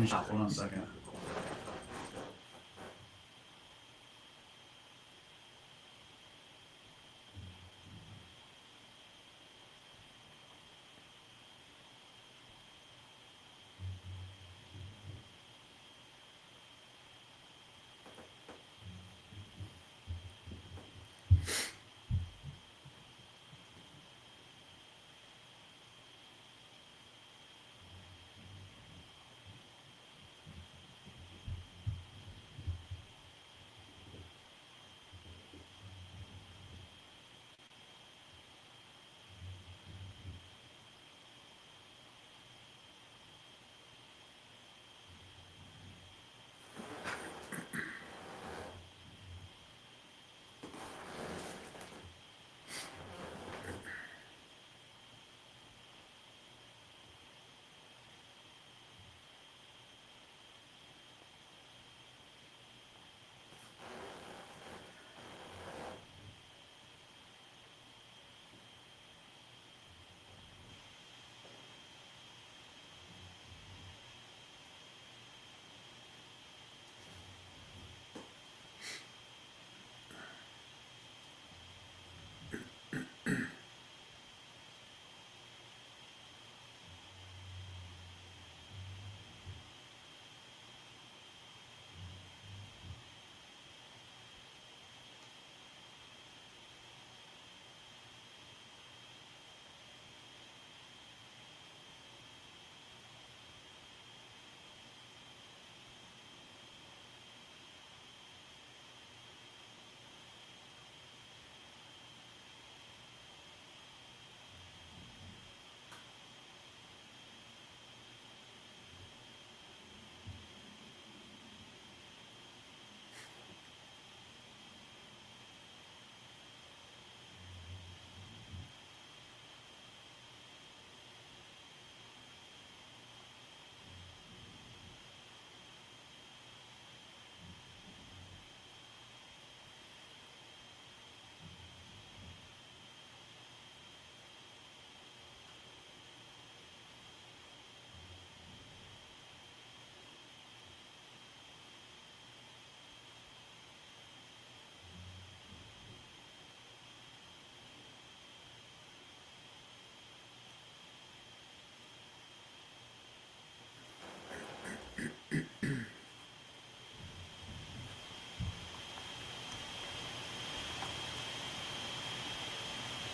Hold on a second.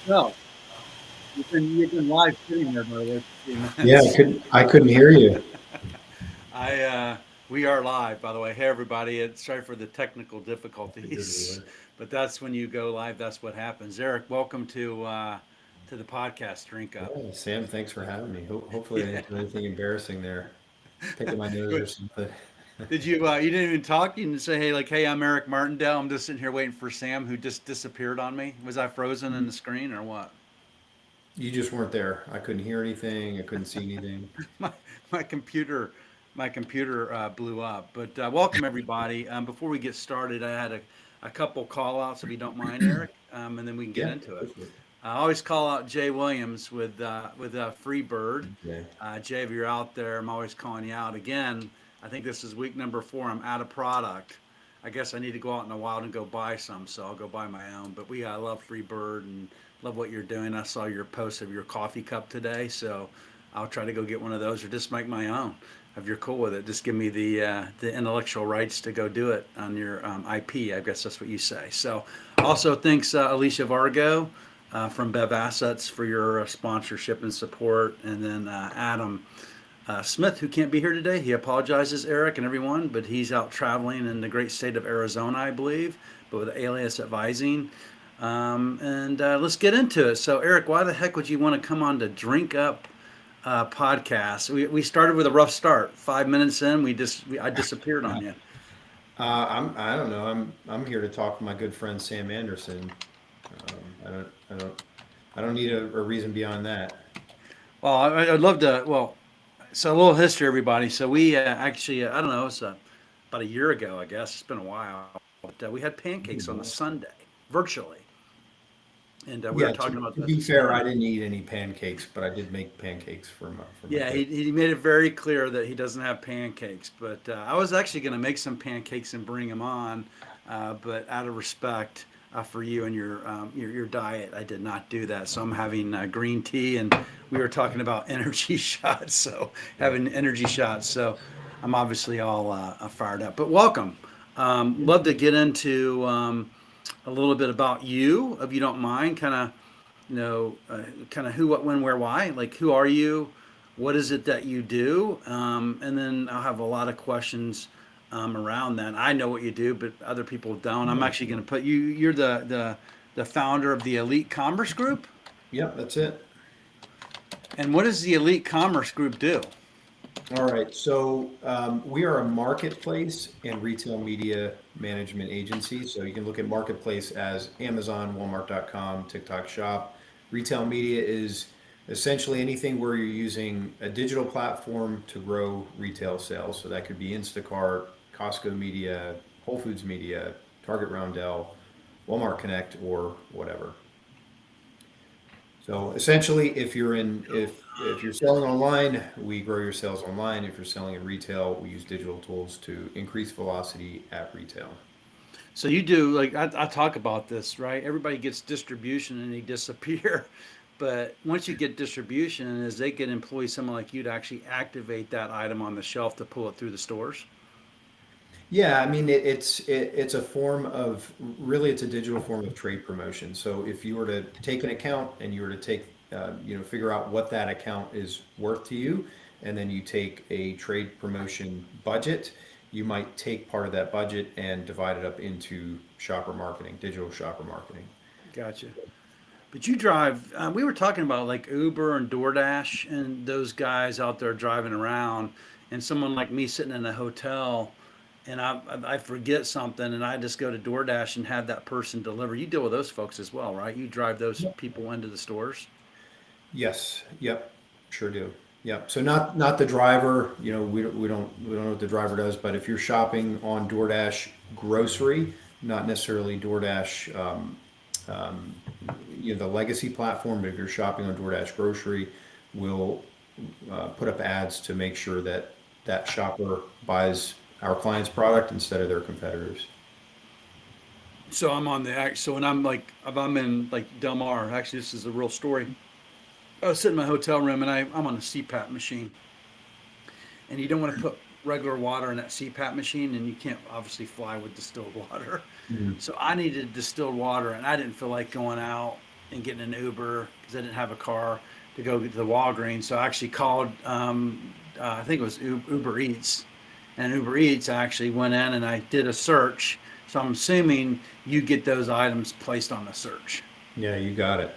No, you've been live sitting there by the way for 3 minutes. Yeah, I couldn't hear you. I We are live, by the way. Hey, everybody. Sorry for the technical difficulties, but that's when you go live. That's what happens. Eric, welcome to the podcast. Drink Up. Yeah, Sam, thanks for having me. Hopefully, I Yeah. didn't do anything embarrassing there, picking my nose or something. Did you? You didn't even talk. You didn't say, "Hey, like, hey, I'm Eric Martindale. I'm just sitting here waiting for Sam, who just disappeared on me." Was I frozen in the screen or what? You just weren't there. I couldn't hear anything. I couldn't see anything. my my computer my computer blew up. But welcome everybody. Before we get started, I had a couple call outs, if you don't mind, Eric, and then we can get Yeah, into go it. for it. I always call out Jay Williams with Freebird. Okay. Jay, if you're out there, I'm always calling you out again. I think this is week number 4. I'm out of product. I guess I need to go out in the wild and go buy some, so I'll go buy my own. But I love Freebird and love what you're doing. I saw your post of your coffee cup today, so I'll try to go get one of those or just make my own. If you're cool with it, just give me the intellectual rights to go do it on your IP. I guess that's what you say. So, also thanks Alicia Vargo from Bev Assets for your sponsorship and support, and then Adam Smith, who can't be here today. He apologizes, Eric and everyone, but he's out traveling in the great state of Arizona, I believe, but with Alias Advising. And let's get into it. So, Eric, why the heck would you want to come on to Drink Up podcast? We started with a rough start. 5 minutes in, I disappeared on you. I don't know. I'm here to talk with my good friend Sam Anderson. I don't need a reason beyond that. Well, I'd love to. Well, so a little history, everybody. So we actually, I don't know, it's about a year ago, I guess. It's been a while. But we had pancakes on a Sunday, virtually. And we Yeah, were talking about to that be this fair, I morning. didn't eat any pancakes, but I did make pancakes for my Yeah, kid. he made it very clear that he doesn't have pancakes. But I was actually going to make some pancakes and bring them on, but out of respect for you and your diet, I did not do that. So I'm having green tea, and we were talking about energy shots. So Yeah. having energy shots. So I'm obviously all fired up. But welcome. Love to get into a little bit about you, if you don't mind, kind of who, what, when, where, why. Like, who are you? What is it that you do? And then I'll have a lot of questions around that. I know what you do, but other people don't. I'm Yeah. actually going to put you. You're the founder of the Elite Commerce Group. Yep, that's it. And what does the Elite Commerce Group do? All right. So we are a marketplace and retail media management agency. So you can look at marketplace as Amazon, Walmart.com, TikTok Shop. Retail media is essentially anything where you're using a digital platform to grow retail sales. So that could be Instacart, Costco Media, Whole Foods Media, Target Roundel, Walmart Connect, or whatever. So essentially, if you're selling online, we grow your sales online. If you're selling in retail, we use digital tools to increase velocity at retail. So you do, like, I talk about this, right? Everybody gets distribution and they disappear. But once you get distribution, is they get employ someone like you to actually activate that item on the shelf to pull it through the stores. Yeah, I mean it's a form of really it's a digital form of trade promotion. So if you were to take an account and you were to take figure out what that account is worth to you, and then you take a trade promotion budget, you might take part of that budget and divide it up into shopper marketing, digital shopper marketing. Gotcha. But you drive, we were talking about like Uber and DoorDash and those guys out there driving around, and someone like me sitting in a hotel and I forget something and I just go to DoorDash and have that person deliver. You deal with those folks as well, right? You drive those people into the stores. Yes. Yep. Sure do. Yep. So not the driver. We don't know what the driver does. But if you're shopping on DoorDash grocery, not necessarily DoorDash, um, the legacy platform. But if you're shopping on DoorDash grocery, we'll put up ads to make sure that that shopper buys our client's product instead of their competitors. So I'm on the act. So when I'm like, if I'm in like Del Mar, actually, this is a real story. I was sitting in my hotel room and I'm on a CPAP machine, and you don't want to put regular water in that CPAP machine, and you can't obviously fly with distilled water. Mhm. So I needed distilled water, and I didn't feel like going out and getting an Uber because I didn't have a car to go get to the Walgreens. So I actually called, I think it was Uber Eats, and Uber Eats actually went in and I did a search. So I'm assuming you get those items placed on the search. Yeah, you got it.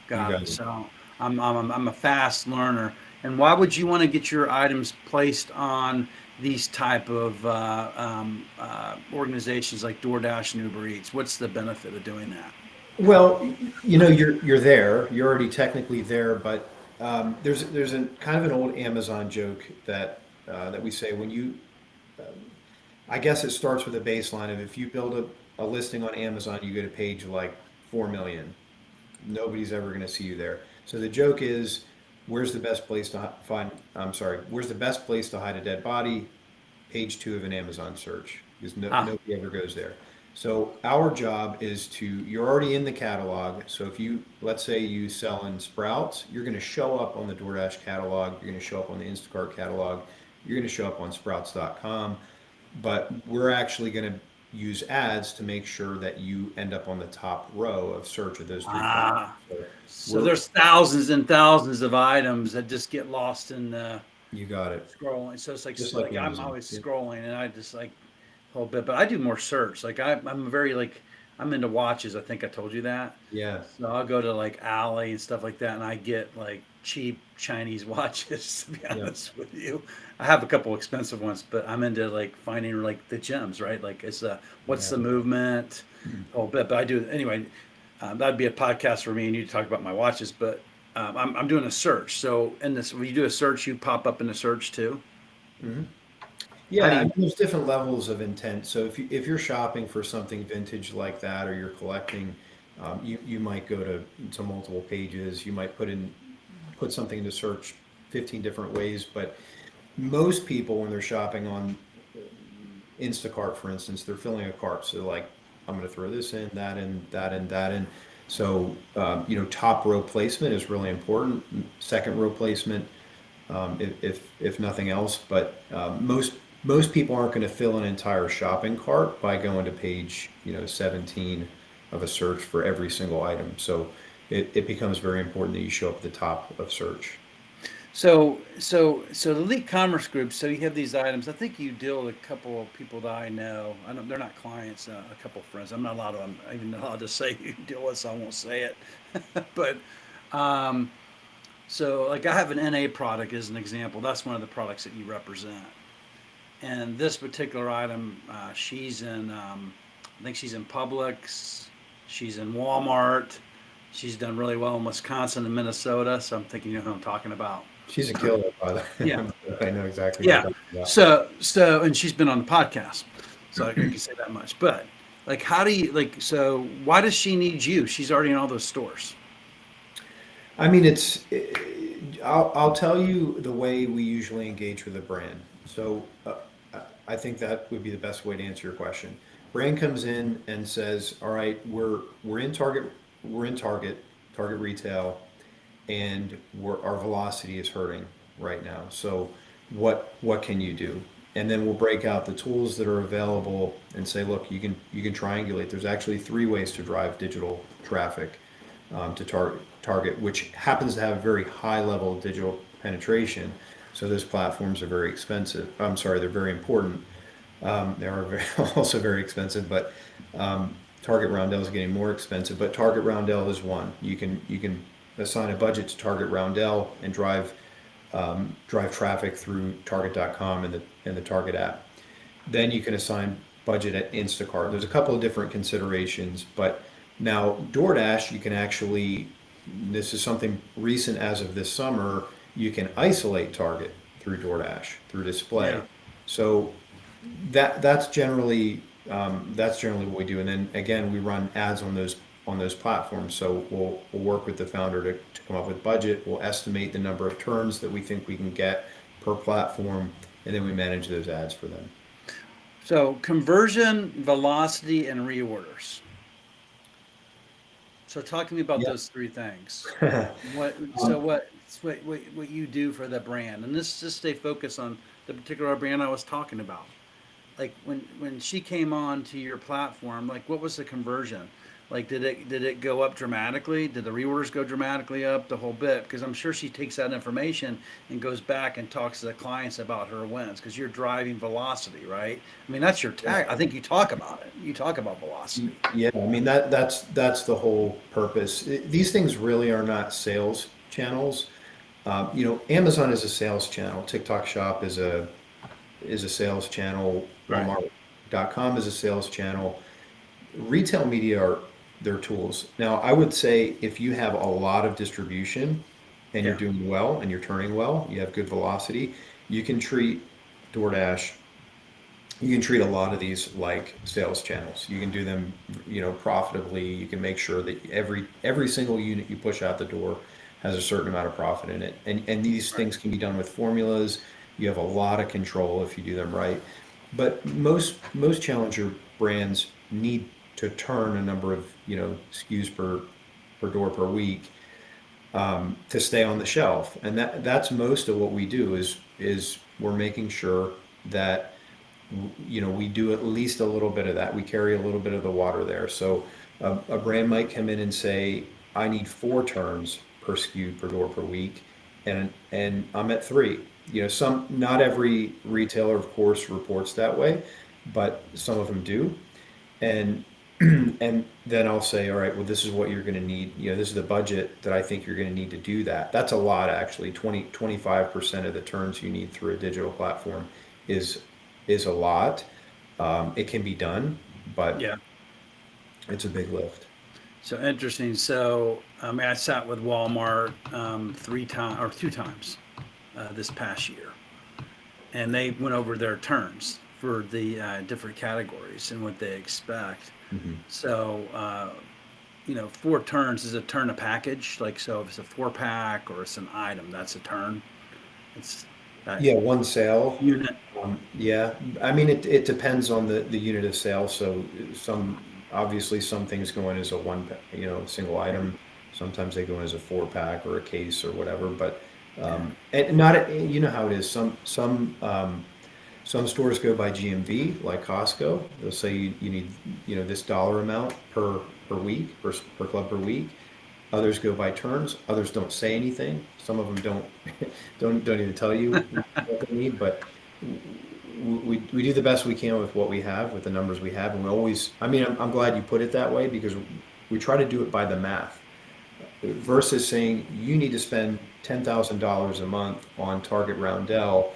You Got got it. it. So I'm a fast learner. And why would you want to get your items placed on these type of organizations like DoorDash and Uber Eats? What's the benefit of doing that? Well, you're there. You're already technically there, but there's a kind of an old Amazon joke that we say when you. I guess it starts with a baseline of if you build a listing on Amazon, you get a page like 4 million. Nobody's ever going to see you there. So the joke is, where's the best place to find? I'm sorry, where's the best place to hide a dead body? Page two of an Amazon search, because Ah, nobody ever goes there. So our job is you're already in the catalog. So if let's say you sell in Sprouts, you're going to show up on the DoorDash catalog. You're going to show up on the Instacart catalog. You're going to show up on Sprouts.com. But we're actually going to use ads to make sure that you end up on the top row of search of those three products. ah. So So we're, there's thousands and thousands of items that just get lost in the you got it. scrolling. So it's like Just like I'm Amazon. always Yeah. scrolling, and I just like a whole bit. But I do more search. Like I'm very like I'm into watches. I think I told you that. Yeah. So I'll go to like Alley and stuff like that, and I get like cheap Chinese watches. To be Yeah. honest with you, I have a couple expensive ones, but I'm into like finding like the gems, right? Like it's what's Yeah. the movement, Mhm. a whole bit. But I do anyway. That'd be a podcast for me and you to talk about my watches. But I'm doing a search. So in this, when you do a search, you pop up in the search too. Mhm. How Yeah, do I you? mean, there's different levels of intent. So if you're shopping for something vintage like that, or you're collecting, You might go to multiple pages. You might put something into search 15 different ways, but most people when they're shopping on Instacart, for instance, they're filling a cart. So like, I'm going to throw this in, that in, that in, that in. So top row placement is really important. Second row placement, if nothing else. But most people aren't going to fill an entire shopping cart by going to page 17 of a search for every single item. So it becomes very important that you show up at the top of search. So the Elite Commerce Group. So you have these items. I think you deal with a couple of people that I know. I don't, they're not clients. A couple of friends. I'm not allowed to. I'm even allowed to say who you deal with, so I won't say it. But um, so like I have an NA product as an example. That's one of the products that you represent. And this particular item, she's in. I think she's in Publix. She's in Walmart. She's done really well in Wisconsin and Minnesota. So I'm thinking you know who I'm talking about. She's a killer, by the Yeah. way. I know exactly what Yeah. you're talking about. And she's been on the podcast, so I can say that much. But like, how do you So why does she need you? She's already in all those stores. I mean, I'll tell you the way we usually engage with a brand. So I think that would be the best way to answer your question. Brand comes in and says, "All right, we're in Target retail, and our velocity is hurting right now. So what can you do?" And then we'll break out the tools that are available and say, "Look, you can triangulate. There's actually three ways to drive digital traffic to Target, which happens to have a very high level of digital penetration. So those platforms are very expensive. I'm sorry, they're very important. They are also very expensive, but Target Roundel is getting more expensive. But Target Roundel is one. You can assign a budget to Target Roundel and drive traffic through Target.com and the Target app. Then you can assign budget at Instacart. There's a couple of different considerations, but now DoorDash, you can actually, this is something recent as of this summer, you can isolate Target through DoorDash, through display. Yeah. So that's generally what we do. And then again, we run ads on those platforms. So we'll work with the founder to come up with budget. We'll estimate the number of turns that we think we can get per platform, and then we manage those ads for them. So conversion, velocity, and reorders. So talk to me about Yeah. those three things. What you do for the brand, and this just stay focused on the particular brand I was talking about. Like when she came on to your platform, like what was the conversion? Like did it go up dramatically? Did the reorders go dramatically up the whole bit? Because I'm sure she takes that information and goes back and talks to the clients about her wins because you're driving velocity, right? I mean that's your tag. I think you talk about it. You talk about velocity. Yeah, I mean that's the whole purpose. These things really are not sales channels. Amazon is a sales channel. TikTok Shop is a sales channel. Right. Walmart.com is a sales channel. Retail media are their tools. Now, I would say if you have a lot of distribution and you're Yeah. doing well and you're turning well, you have good velocity, you can treat DoorDash, you can treat a lot of these like sales channels. You can do them, profitably. You can make sure that every single unit you push out the door has a certain amount of profit in it. And these Right. things can be done with formulas. You have a lot of control if you do them right. But most challenger brands need to turn a number of SKUs per door per week to stay on the shelf, and that's most of what we do is we're making sure that we do at least a little bit of that. We carry a little bit of the water there. So a brand might come in and say, I need 4 turns per SKU per door per week, and I'm at 3. Not every retailer, of course, reports that way, but some of them do. And and then I'll say, all right, well, this is what you're going to need. This is the budget that I think you're going to need to do that. That's a lot, actually. 25% of the turns you need through a digital platform is a lot. It can be done, but Yeah. it's a big lift. So interesting. So I mean, I sat with Walmart 3 times or 2 times this past year, and they went over their turns for the different categories and what they expect. Mhm. So 4 turns is a turn a package. Like, so if it's a 4-pack or it's an item, that's a turn. It's that Yeah, one sale. unit. Yeah, I mean, it depends on the unit of sale. So obviously some things go in as a single item. Sometimes they go in as a 4-pack or a case or whatever. But Yeah. and not, you know how it is. Some stores go by GMV, like Costco. They'll say you need, this dollar amount per week, per club per week. Others go by turns. Others don't say anything. Some of them don't don't even tell you what they need. But we do the best we can with what we have, with the numbers we have, and we always. I mean, I'm glad you put it that way because we try to do it by the math versus saying you need to spend $10,000 a month on Target Roundel.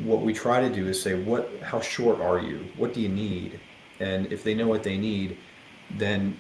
What we try to do is say, how short are you? What do you need? And if they know what they need, then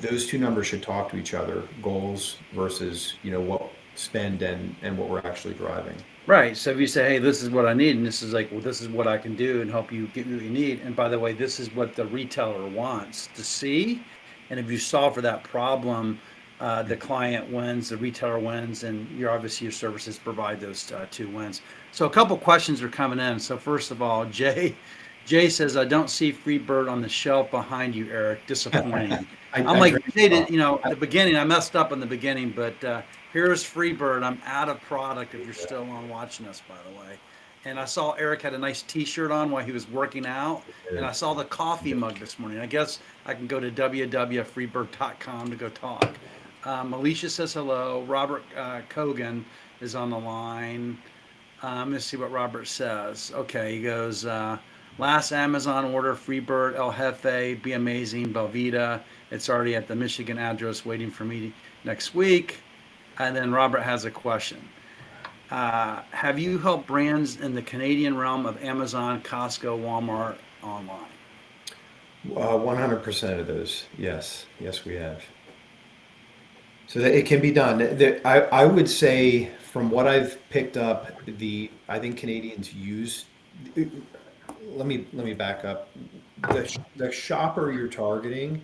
those two numbers should talk to each other, goals versus, what spend and what we're actually driving. Right. So if you say, hey, this is what I need, and this is like, well, this is what I can do and help you get what you need. And by the way, this is what the retailer wants to see. And if you solve for that problem, the client wins, the retailer wins, and obviously your services provide those 2 wins. So a couple questions are coming in. So first of all, Jay says, I don't see Freebird on the shelf behind you, Eric. Disappointing. I'm like, Jay did, at the beginning, I messed up in the beginning, but here's Freebird. I'm out of product if you're still on watching us, by the way. And I saw Eric had a nice T-shirt on while he was working out, and I saw the coffee mug this morning. I guess I can go to www.freebird.com to go talk. Alicia says hello. Robert Kogan is on the line. Let's see what Robert says. Okay, he goes, last Amazon order, Freebird, El Jefe, Be Amazing, Belvita. It's already at the Michigan address waiting for me next week. And then Robert has a question. Have you helped brands in the Canadian realm of Amazon, Costco, Walmart online? 100% of those. Yes. Yes, we have. So that it can be done. I would say from what I've picked up, I think Canadians use. Let me back up. The shopper you're targeting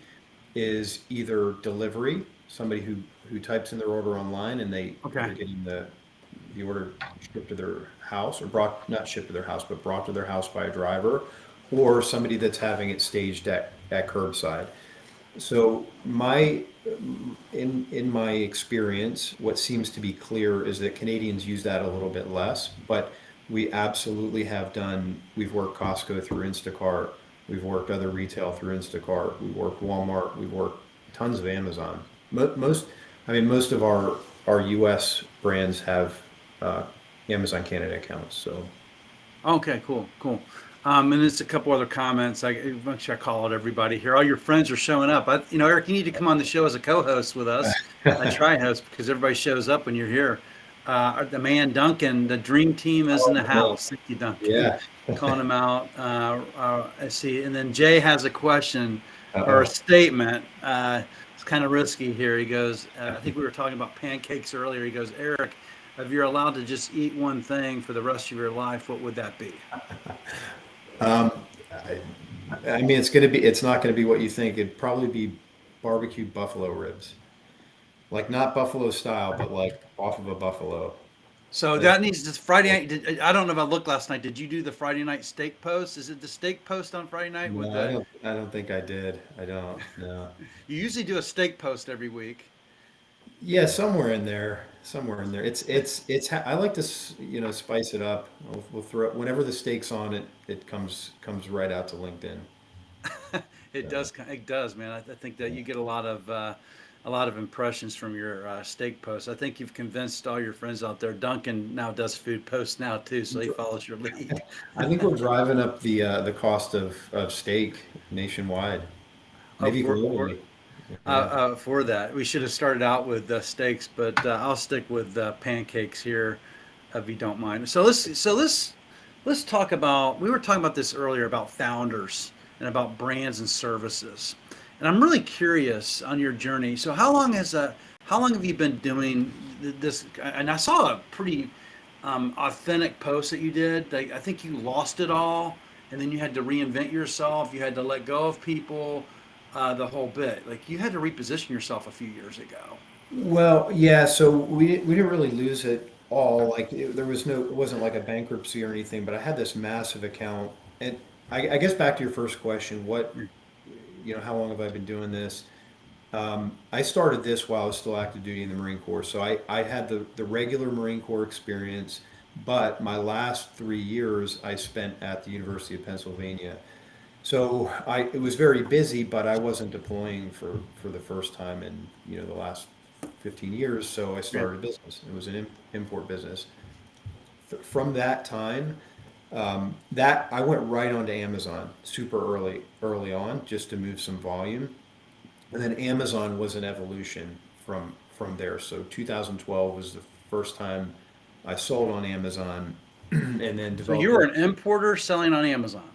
is either delivery, somebody who types in their order online and they're getting the order shipped to their house, or not shipped to their house, but brought to their house by a driver, or somebody that's having it staged at curbside. So in my experience, what seems to be clear is that Canadians use that a little bit less, but we absolutely have done. We've worked Costco through Instacart. We've worked other retail through Instacart. We've worked Walmart. We've worked tons of Amazon. Most of our U.S. brands have Amazon Canada accounts. So Okay, cool. And there's a couple other comments. Make sure I call out everybody here. All your friends are showing up. Eric, you need to come on the show as a co-host with us, a tri-host, because everybody shows up when you're here. The man Duncan, the dream team is in the house. Thank you, Duncan. yeah. Calling him out. I see. And then Jay has a question or Uh-oh. a statement. It's kind of risky here. He goes, I think we were talking about pancakes earlier. He goes, Eric, if you're allowed to just eat one thing for the rest of your life, what would that be? Um, I mean, it's not gonna be what you think. It'd probably be barbecued buffalo ribs, like not buffalo style, but like off of a buffalo. So Like, that needs this Friday night. I don't know if I looked last night. Did you do the Friday night steak post? Is it the steak post on Friday night with no, the? I don't think I did. I don't. No. You usually do a steak post every week. Yeah, somewhere in there. Somewhere in there. I like to, spice it up. We'll throw whenever the steak's on it. It comes right out to LinkedIn. It So, does. It does, man. I think that you get a lot of impressions from your steak posts. I think you've convinced all your friends out there. Duncan now does food posts now too, so he follows your lead. I think we're driving up the cost of steak nationwide, Oh, maybe globally. Yeah. for that, we should have started out with steaks, but I'll stick with pancakes here, if you don't mind. So let's talk about. We were talking about this earlier about founders and about brands and services, and I'm really curious on your journey. So how long have you been doing this? And I saw a pretty authentic post that you did. Like, I think you lost it all, and then you had to reinvent yourself. You had to let go of people. the whole bit. Like you had to reposition yourself a few years ago. Well, yeah, so we didn't really lose it all. Like there was no, it wasn't like a bankruptcy or anything, but I had this massive account. And I guess back to your first question, how long have I been doing this? I started this while I was still active duty in the Marine Corps. So I had the regular Marine Corps experience, but my last 3 years I spent at the University of Pennsylvania. So it was very busy, but I wasn't deploying for the first time in, the last 15 years. So I Yeah. started a business. It was an import business. From that time, that I went right onto Amazon super early on just to move some volume. And then Amazon was an evolution from there. So 2012 was the first time I sold on Amazon, and then So you were developed. an importer selling on Amazon.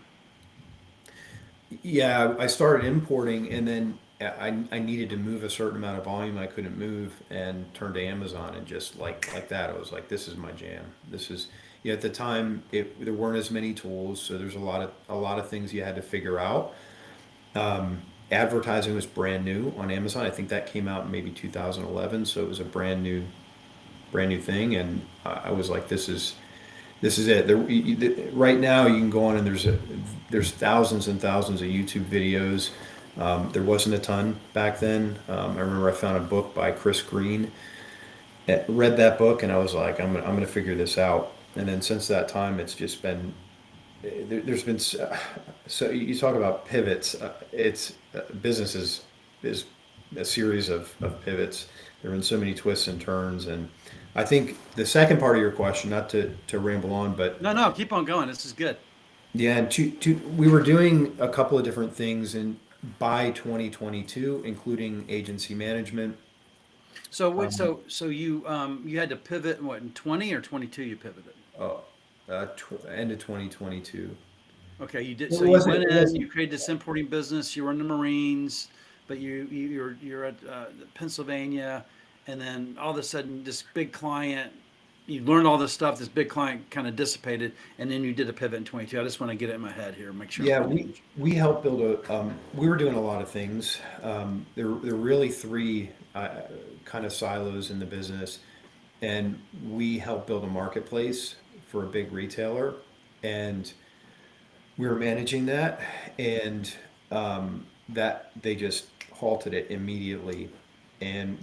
Yeah, I started importing, and then I needed to move a certain amount of volume I couldn't move, and turned to Amazon, and just like that, I was like, this is my jam. This is, at the time there weren't as many tools, so there's a lot of things you had to figure out. Advertising was brand new on Amazon. I think that came out in maybe 2011, so it was a brand new thing, and I was like, this is it. Right now, you can go on and there's thousands and thousands of YouTube videos. There wasn't a ton back then. I remember I found a book by Chris Green. Read that book, and I was like, I'm gonna figure this out. And then since that time, it's just been there's been so you talk about pivots. It's business is a series of pivots. There have been so many twists and turns, and I think the second part of your question, not to ramble on, but No, no, keep on going. This is good. yeah, and we were doing a couple of different things in by 2022, including agency management. So wait, Um, so you had to pivot in what, in 20 or 22 you pivoted? oh, End of 2022. Okay, you did. Well, So it you wasn't. went It in, you wasn't. created this importing business. You were in the Marines, but you're at Pennsylvania, and then all of a sudden this big client, you learned all this stuff. This big client kind of dissipated, and then you did a pivot in 22. I just want to get it in my head here, make sure I'm Yeah, paying we helped build we were doing a lot of things. There were really three kind of silos in the business, and we helped build a marketplace for a big retailer, and we were managing that, and that they just halted it immediately, and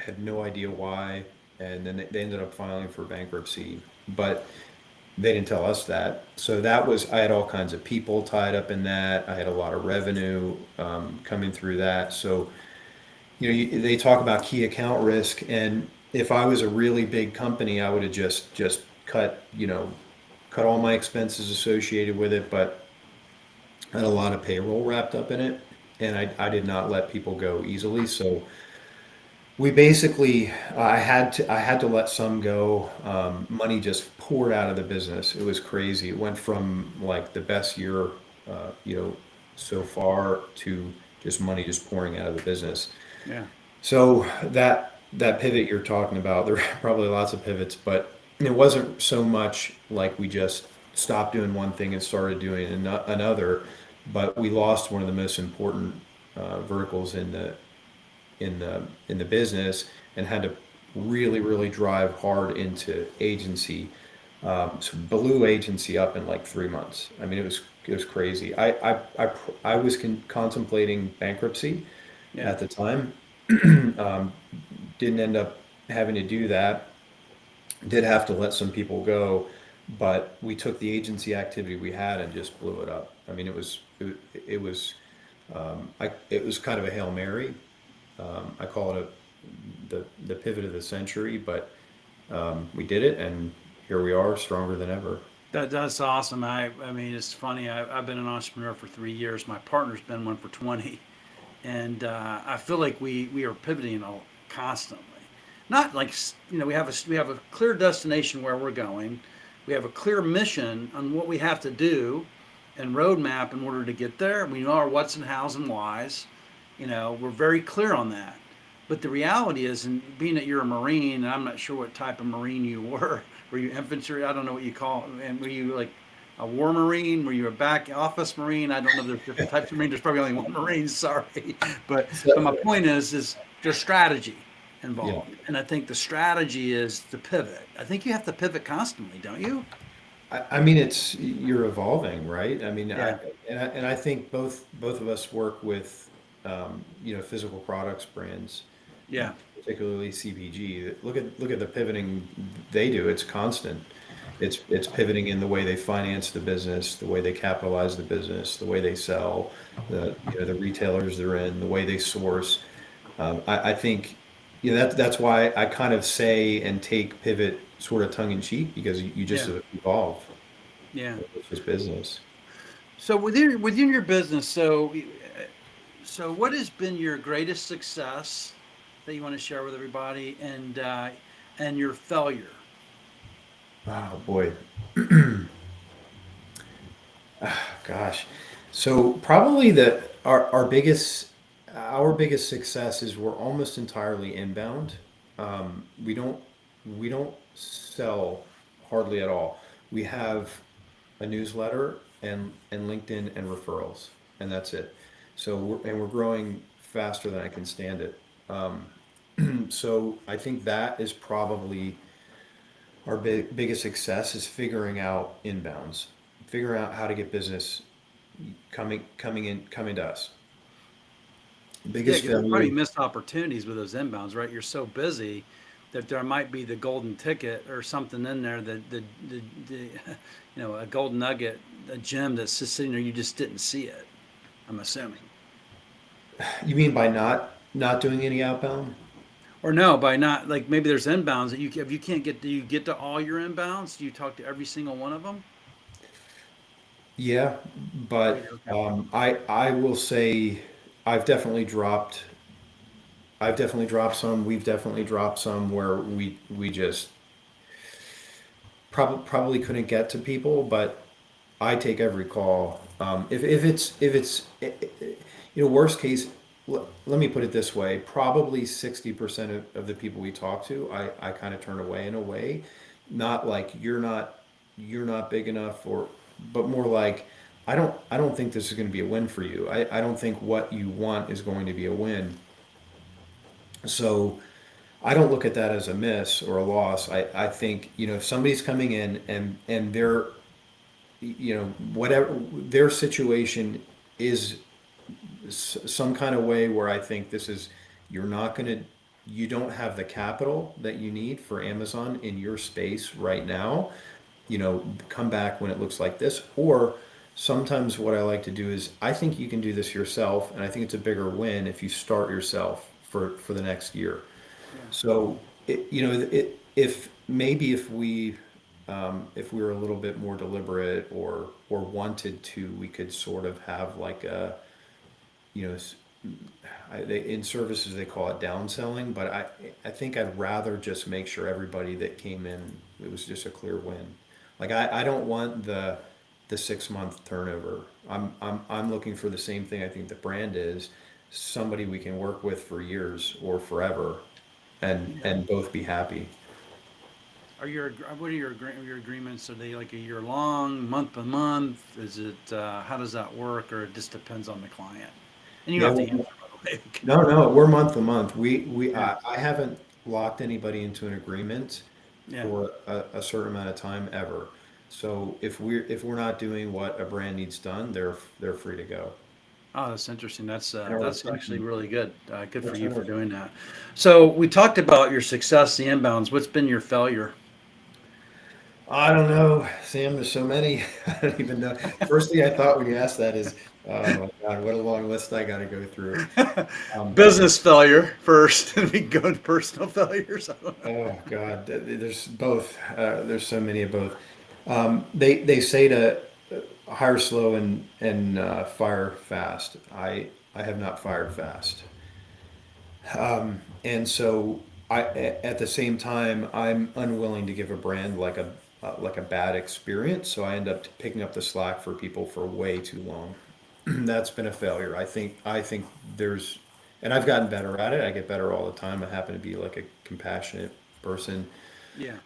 had no idea why, and then they ended up filing for bankruptcy, but they didn't tell us that. So that was, I had all kinds of people tied up in that. I had a lot of revenue coming through that. So, they talk about key account risk, and if I was a really big company, I would have just cut all my expenses associated with it, but I had a lot of payroll wrapped up in it, and I did not let people go easily. So we basically, I had to let some go. Money just poured out of the business. It was crazy. It went from like the best year, uh, you know, so far, to just money just pouring out of the business. you. Yeah. So that pivot you're talking about, there were probably lots of pivots, but it wasn't so much like we just stopped doing one thing and started doing another, but we lost one of the most important verticals in the business, and had to really really drive hard into agency. So blew agency up in like 3 months. I mean, it was crazy. I was contemplating bankruptcy Yeah. at the time. um, didn't end up having to do that. Did have to let some people go, but we took the agency activity we had and just blew it up. I mean, it was kind of a Hail Mary. I call it the pivot of the century, but we did it, and here we are, stronger than ever. That's awesome. I mean, it's funny. I've been an entrepreneur for 3 years. My partner's been one for 20, and I feel like we are pivoting constantly. Not like we have a clear destination where we're going. We have a clear mission on what we have to do, and roadmap in order to get there. We know our what's and hows and whys. We're very clear on that. But the reality is, and being that you're a Marine, and I'm not sure what type of Marine you were. Were you infantry? I don't know what you call it. And were you like a war Marine? Were you a back office Marine? I don't know. There's different types of Marine. There's probably only one Marine. Sorry, but my So, point is there's strategy yeah. involved, and I think the strategy is to pivot. I think you have to pivot constantly, don't you? I mean, it's you're evolving, right? I mean, Yeah, and I think both of us work with, physical products brands, yeah, particularly CPG. Look at the pivoting they do. It's constant. It's pivoting in the way they finance the business, the way they capitalize the business, the way they sell, the retailers they're in, the way they source. I think that's why I kind of say and take pivot sort of tongue in cheek because you just yeah, evolve. yeah. It's just business. So within your business, so what has been your greatest success that you want to share with everybody, and your failure? Oh boy, gosh. So probably our biggest success is we're almost entirely inbound. We don't sell hardly at all. We have a newsletter and LinkedIn and referrals, and that's it. So we're growing faster than I can stand it. So I think that is probably our biggest success is figuring out inbounds, figuring out how to get business coming to us. Yeah, Biggest because there's probably failure. missed opportunities with those inbounds, right? You're so busy that there might be the golden ticket or something in there that the a golden nugget, a gem that's just sitting there, you just didn't see it. I'm assuming. You mean by not doing any outbound? Or no, by not, like, maybe there's inbounds that if you can't get, do you get to all your inbounds? Do you talk to every single one of them? Yeah, Oh, yeah, but okay. I will say I've definitely dropped I've definitely dropped some. We've definitely dropped some where we just probably couldn't get to people, but I take every call. If it's worst case, let me put it this way: probably 60% of the people we talk to, I kind of turn away in a way, not like you're not big enough, but more like I don't think this is going to be a win for you. I don't think what you want is going to be a win. So I don't look at that as a miss or a loss. I think if somebody's coming in and they're whatever their situation is some kind of way where I think this is you're not going to you don't have the capital that you need for Amazon in your space right now, come back when it looks like this. Or sometimes what I like to do is I think you can do this yourself, and I think it's a bigger win if you start yourself for the next year. Yeah. So if we were a little bit more deliberate or wanted to, we could sort of have like a you know s- in services they call it downselling, but I think I'd rather just make sure everybody that came in, it was just a clear win. Like I don't want the 6 month turnover. I'm looking for the same thing. I think the brand is somebody we can work with for years or forever, and Yeah. and both be happy. What are your agreements? Are they like a year long, month by month? Is it, how does that work, or it just depends on the client? And you Yeah, don't have to well, answer, by the way. no, we're month to month. We Yeah, I haven't locked anybody into an agreement yeah. for a certain amount of time ever. So if we're not doing what a brand needs done, they're free to go. Oh, that's interesting. And our That's actually retention, really good. Good for you for retention. doing that. So we talked about your success, the inbounds. What's been your failure? I don't know, Sam. There's so many. I don't even know. First thing I thought when you asked that is, oh my God, what a long list I got to go through. Um, Business failure first, and we can go to personal failures. I don't know. oh God, there's both. There's so many of both. They say to hire slow and fire fast. I have not fired fast. And so at the same time, I'm unwilling to give a brand like a bad experience. So I end up picking up the slack for people for way too long. That's been a failure. I think there's, and I've gotten better at it. I get better all the time. I happen to be like a compassionate person. Yeah,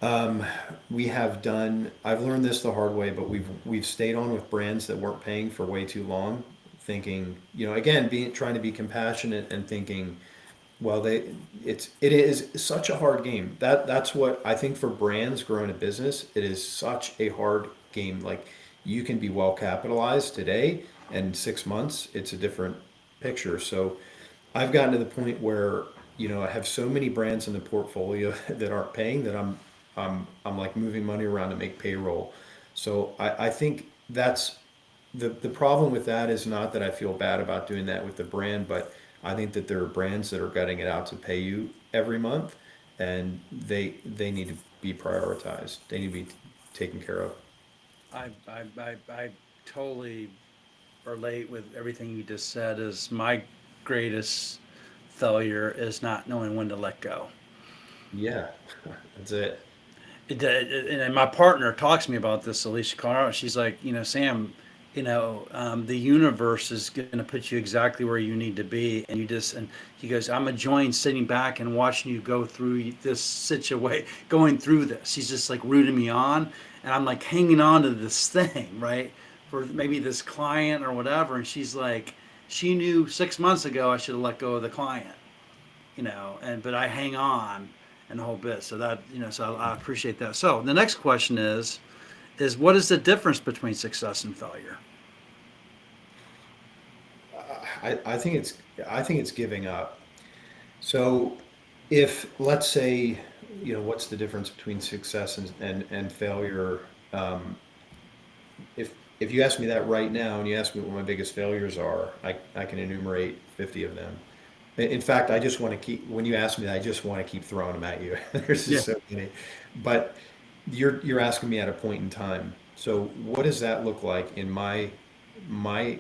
Um, we have done, I've learned this the hard way, but we've stayed on with brands that weren't paying for way too long, thinking, again, trying to be compassionate and thinking, well, it is such a hard game. That's what I think for brands growing a business, it is such a hard game. Like you can be well capitalized today, and 6 months, it's a different picture. So I've gotten to the point where, I have so many brands in the portfolio that aren't paying that I'm like moving money around to make payroll. So I think that's the problem with that is not that I feel bad about doing that with the brand, but I think that there are brands that are gutting it out to pay you every month, and they need to be prioritized. They need to be taken care of. I totally relate with everything you just said. Is my greatest failure is not knowing when to let go. Yeah, that's it. And my partner talks to me about this, Alicia Colorado. She's like, Sam, the universe is going to put you exactly where you need to be. And he goes, I'm enjoying sitting back and watching you go through this situation, going through this. He's just like rooting me on. And I'm like hanging on to this thing, right? For maybe this client or whatever. And she's like, she knew 6 months ago I should have let go of the client, but I hang on and the whole bit. So that, so I appreciate that. So the next question is what is the difference between success and failure? I think it's giving up. So if let's say, what's the difference between success and failure? Um, if you ask me that right now and you ask me what my biggest failures are, I can enumerate 50 of them. In fact, I just want to keep, when you ask me that, I just want to keep throwing them at you. There's Yeah. just so many. But you're asking me at a point in time. So what does that look like in my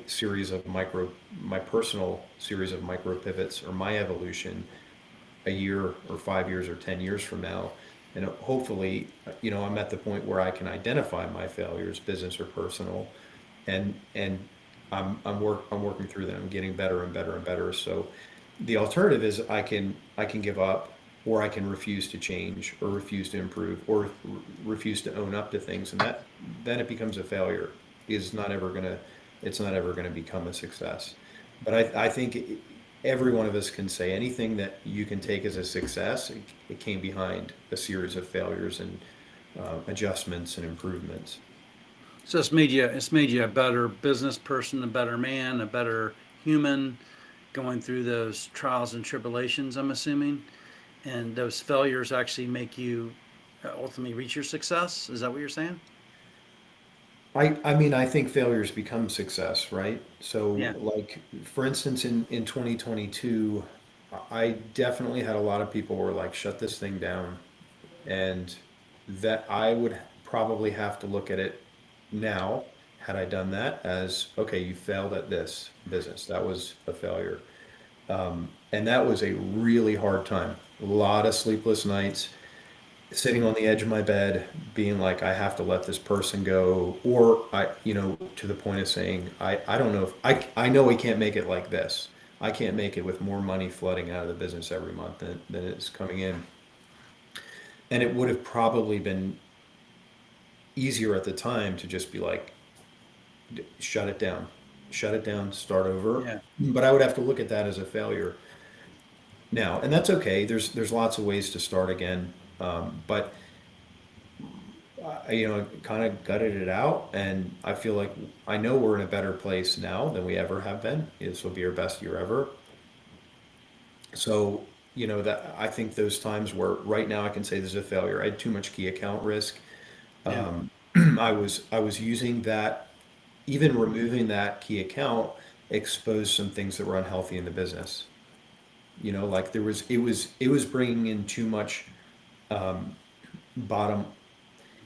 series of my personal series of micro pivots or my evolution a year or 5 years or 10 years from now? And hopefully, I'm at the point where I can identify my failures, business or personal, and I'm working through them, getting better and better and better. So the alternative is I can give up, or I can refuse to change, or refuse to improve, or refuse to own up to things, and that then it becomes a failure. Is not ever gonna It's not ever gonna become a success. But I think every one of us can say anything that you can take as a success. It came behind a series of failures and adjustments and improvements. So it's made you a better business person, a better man, a better human, going through those trials and tribulations, I'm assuming. And those failures actually make you ultimately reach your success. Is that what you're saying? I mean, I think failures become success, right? So, Yeah. like, for instance, in 2022, I definitely had a lot of people who were like, shut this thing down. And that I would probably have to look at it now, had I done that, as okay, you failed at this business. That was a failure. And that was a really hard time. A lot of sleepless nights, sitting on the edge of my bed, being like, I have to let this person go, or to the point of saying, I don't know if I know we can't make it like this. I can't make it with more money flooding out of the business every month than it's coming in. And it would have probably been easier at the time to just be like, shut it down, start over. Yeah. But I would have to look at that as a failure now, and that's okay. There's lots of ways to start again, but kind of gutted it out, and I feel like I know we're in a better place now than we ever have been. This will be our best year ever. So, that I think those times where right now I can say this is a failure. I had too much key account risk. Yeah. Um, I was using that, even removing that key account exposed some things that were unhealthy in the business. Like it was bringing in too much um, bottom.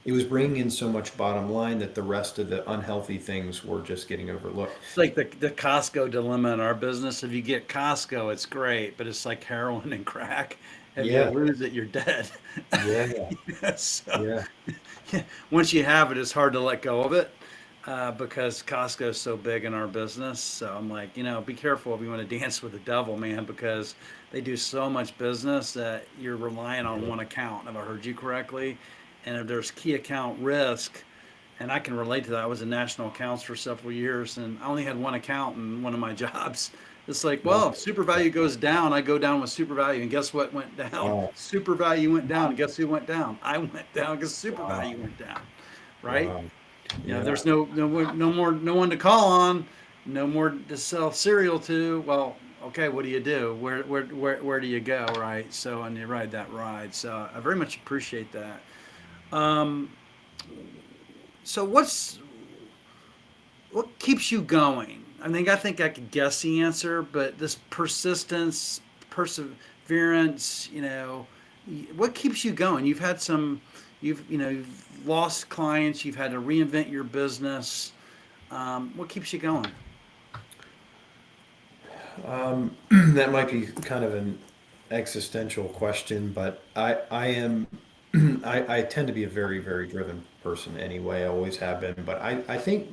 It was bringing in so much bottom line that the rest of the unhealthy things were just getting overlooked. It's like the Costco dilemma in our business. If you get Costco, it's great, but it's like heroin and crack. If you Yeah, lose it, you're dead. yeah, So yeah. once you have it, it's hard to let go of it because Costco is so big in our business. So I'm like, be careful if you want to dance with the devil, man, because they do so much business that you're relying on one account. If I heard you correctly, and if there's key account risk, and I can relate to that. I was in national accounts for several years, and I only had one account in one of my jobs. It's like, Wow. well, if super value goes down, I go down with super value, and guess what went down? Wow. Super value went down, and guess who went down? I went down because super Wow. value went down, right? Wow. You know, Yeah. there's no one to call on, no more to sell cereal to. Well, okay, what do you do? Where do you go, right? So, and you ride that ride. So I very much appreciate that. Um, so what keeps you going? I think I could guess the answer, but this persistence, perseverance, what keeps you going? You've lost clients, you've had to reinvent your business. What keeps you going? That might be kind of an existential question, but I am I tend to be a very, very driven person anyway. I always have been. But I think,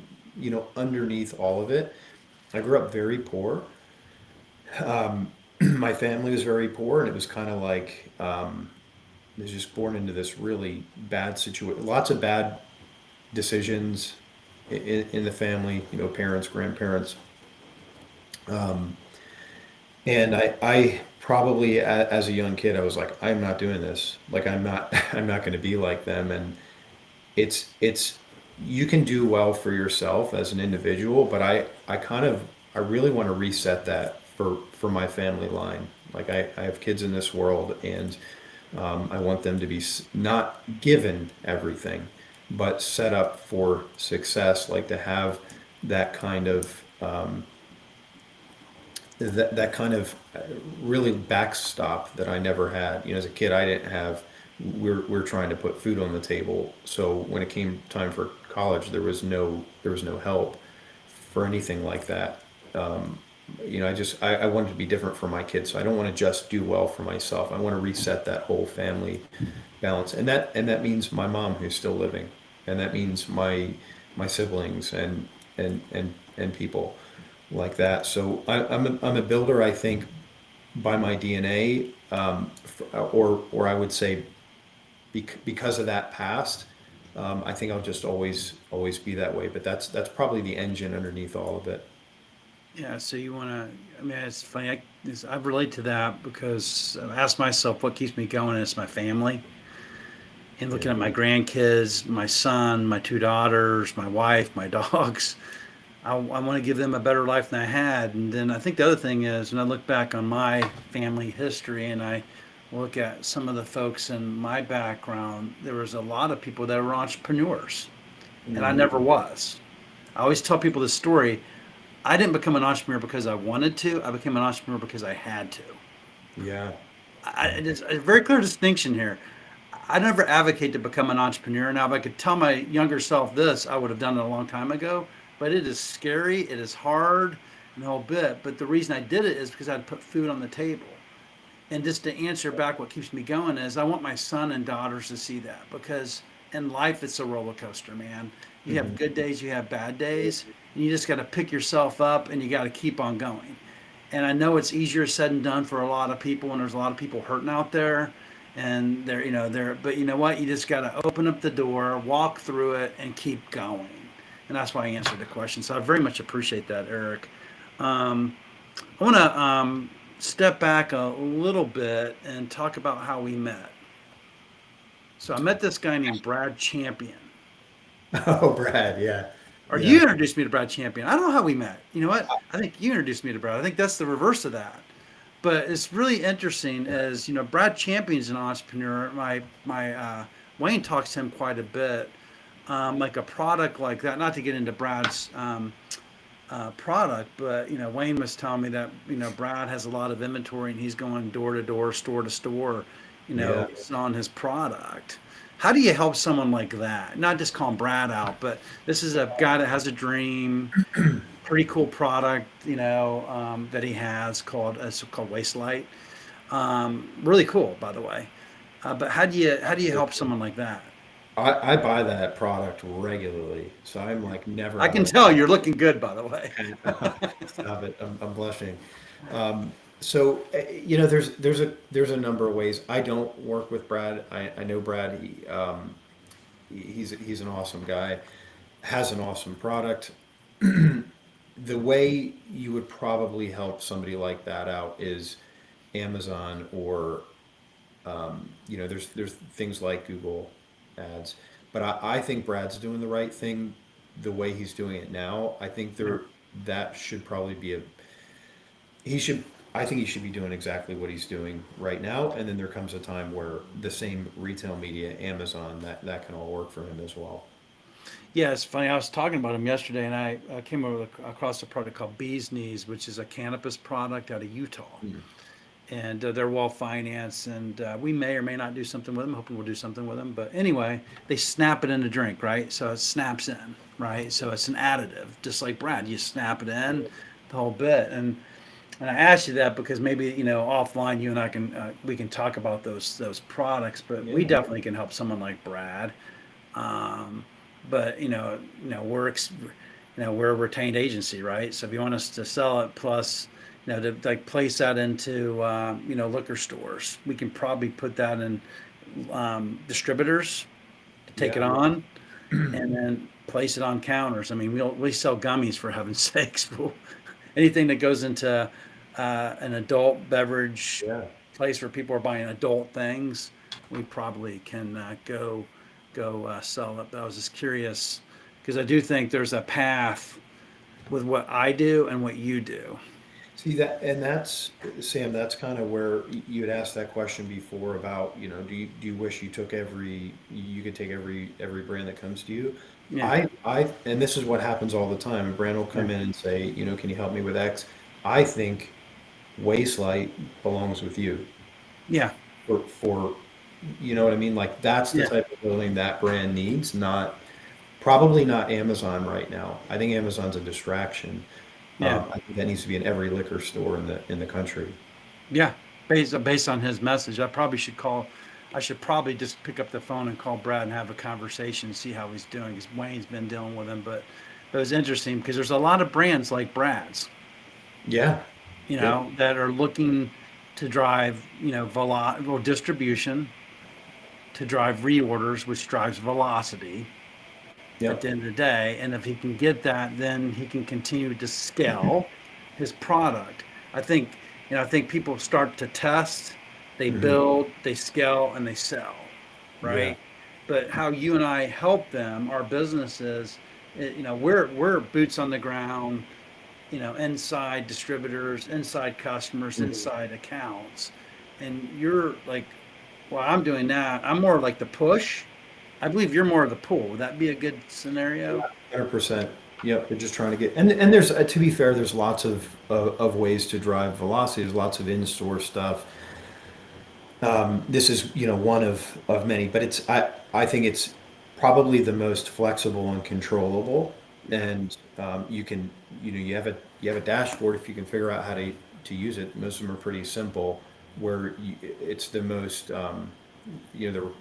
underneath all of it, I grew up very poor. My family was very poor, and it was kind of like I was just born into this really bad situation. Lots of bad decisions in the family, parents, grandparents. Um, And I probably as a young kid, I was like, I'm not doing this. Like I'm not I'm not going to be like them. And it's you can do well for yourself as an individual, but I really want to reset that for my family line. Like I have kids in this world, and I want them to be not given everything, but set up for success. Like to have that kind of that kind of really backstop that I never had. As a kid, I didn't have. We're trying to put food on the table. So when it came time for college, there was no help for anything like that. Um, I wanted to be different for my kids. So I don't want to just do well for myself. I want to reset that whole family balance, and that means my mom who's still living, and that means my siblings and people like that. So I'm a builder, I think, by my DNA, or I would say because of that past. I think I'll just always be that way. But that's probably the engine underneath all of it. Yeah, so you want to, it's funny. I relate to that because I ask myself what keeps me going, and it's my family. And Yeah. looking at my grandkids, my son, my two daughters, my wife, my dogs, I want to give them a better life than I had. And then I think the other thing is, when I look back on my family history and I look at some of the folks in my background, there was a lot of people that were entrepreneurs, and I Mm, never was. I always tell people this story. I didn't become an entrepreneur because I wanted to. I became an entrepreneur because I had to. yeah. It's a very clear distinction here. I never advocate to become an entrepreneur. Now, if I could tell my younger self this, I would have done it a long time ago. But it is scary, it is hard, and the whole bit. But the reason I did it is because I'd put food on the table. And just to answer back, what keeps me going is I want my son and daughters to see that, because in life it's a roller coaster, man. You have Hmm. good days, you have bad days, and you just got to pick yourself up and you got to keep on going. And I know it's easier said than done for a lot of people, and there's a lot of people hurting out there, and but you know what? You just got to open up the door, walk through it, and keep going. And that's why I answered the question. So I very much appreciate that, Eric. Um, I want to step back a little bit and talk about how we met. So I met this guy named Brad Champion. Oh, Brad, yeah, Or yeah. you introduced me to Brad Champion. I don't know how we met. You know what? I think you introduced me to Brad. I think that's the reverse of that. But it's really interesting as, Brad Champion's an entrepreneur. My Wayne talks to him quite a bit. Like a product like that, not to get into Brad's product, but Wayne was telling me that Brad has a lot of inventory and he's going door to door, store to store, Yeah. selling his product. How do you help someone like that? Not just calling Brad out, but this is a guy that has a dream, pretty cool product, that he has called it's called Wastelight. Really cool, by the way. But how do you help someone like that? I buy that product regularly, so I'm like never I out can of tell you're looking good, by the way. stop it. I'm blushing. So there's a number of ways. I don't work with Brad. I know Brad. he's an awesome guy, has an awesome product. The way you would probably help somebody like that out is Amazon or there's things like Google ads, but I think Brad's doing the right thing the way he's doing it now. I think that should probably be he should I think he should be doing exactly what he's doing right now, and then there comes a time where the same retail media, Amazon, that can all work for him as well. Yeah, it's funny. I was talking about him yesterday, and I came across a product called Bee's Knees, which is a cannabis product out of Utah. Mm. And they're well financed, and we may or may not do something with them. Hoping we'll do something with them. But anyway, they snap it in a drink, right? So it snaps in, right? So it's an additive, just like Brad. You snap it in, the whole bit. And I asked you that because maybe offline you and I can we can talk about those products, but we Yeah. definitely can help someone like Brad. Um, but we're a retained agency, right? So if you want us to sell it, plus to like place that into liquor stores, we can probably put that in distributors to take it Yeah. on, and then place it on counters. I mean, we sell gummies for heaven's sakes. Anything that goes into an adult beverage Yeah. place where people are buying adult things, we probably can go sell it. But I was just curious because I do think there's a path with what I do and what you do. See that, and that's Sam. That's kind of where you had asked that question before about, do you wish you could take every brand that comes to you? Yeah, And this is what happens all the time. A brand will yeah, come in and say, can you help me with X? I think Wastelight belongs with you yeah, for you know what I mean? Like that's the yeah, type of building that brand needs, probably not Amazon right now. I think Amazon's a distraction. yeah, I think that needs to be in every liquor store in the country. yeah. Based on his message, I probably should call. I should probably just pick up the phone and call Brad and have a conversation and see how he's doing. Because Wayne's been dealing with him, but it was interesting because there's a lot of brands like Brad's, Yeah. Yep. that are looking to drive, distribution, to drive reorders, which drives velocity at Yep. the end of the day. And if he can get that, then he can continue to scale his product. I think, I think people start to test, they Hmm. build, they scale, and they sell, Yeah. right? But how you and I help them, our businesses, we're boots on the ground, inside distributors, inside customers, Mhm. inside accounts. And you're like, well, I'm doing that. I'm more like the push. I believe you're more of the pull. Would that be a good Yeah. scenario? 100%. Yep. They're just trying to get, and there's, to be fair, there's lots of ways to drive velocity. There's lots of in-store stuff. This is, one of many, but I think it's probably the most flexible and controllable. And you can, you have a dashboard if you can figure out how to use it. Most of them are pretty simple, where it's the most, the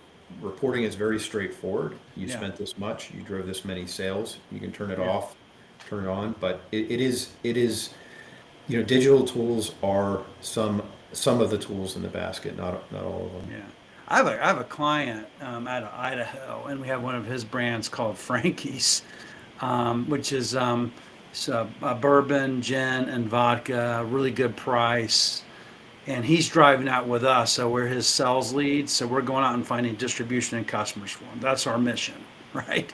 reporting is very straightforward. You Yeah, spent this much, you drove this many sales. You can turn it yeah, off, turn it on, but it is. Digital tools are some of the tools in the basket, not all of them. yeah. I have a client out of Idaho, and we have one of his brands called Frankie's, which is bourbon, gin, and vodka. Really good price. And he's driving out with us, so we're his sales leads. So we're going out and finding distribution and customers for him. That's our mission, right?